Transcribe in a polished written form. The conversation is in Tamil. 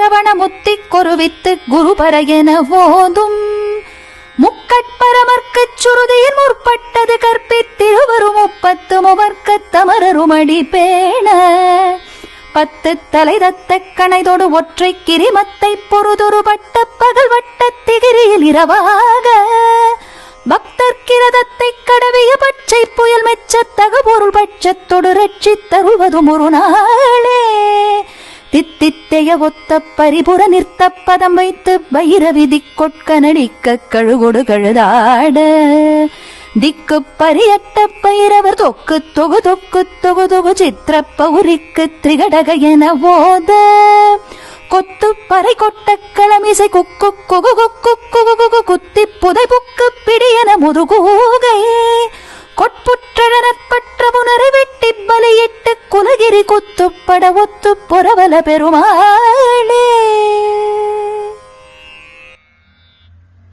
சரவண முத்தி கொருவித்து குருபரையென ஓதும் முக்கட்பரமர்க்கச் சுருதியில் முற்பட்டது கற்பித்திருவரும் 30 முவர்க்கத் தமரருமடி பேண 10 தலை தத்த கணைதொடு ஒற்றை கிரிமத்தை பொறுதொருபட்ட பகல் வட்ட திகிரியில் இரவாக பக்தர் கிரதத்தை கடவிய பச்சை புயல் மெச்சத்தக பொருள் பட்சத்தொடு ரட்சித்தருள்வதும் ஒரு நாளே தித்தித்தைய ஒத்த பரிபுற நிறுத்த பதம் வைத்து வைரவிதி கொட்க நடிக்க கழுகொடு கழுதாட திக்கு பரியட்ட பைரவர் தொக்கு தொகு தொக்கு தொகு தொகு சித்திர பௌரிக்கு திரிகடக என ஓத கொத்து பறை கொட்ட களமிசை குக்கு குகு குக்கு குகு குகு குத்தி புதை புக்கு பிடியன முதுகூகை கொட்புற்றழற்பற்ற புனரை வெட்டி பலியிட்டு குலகிரி குத்துப்பட ஒத்து புறவல பெருமாளே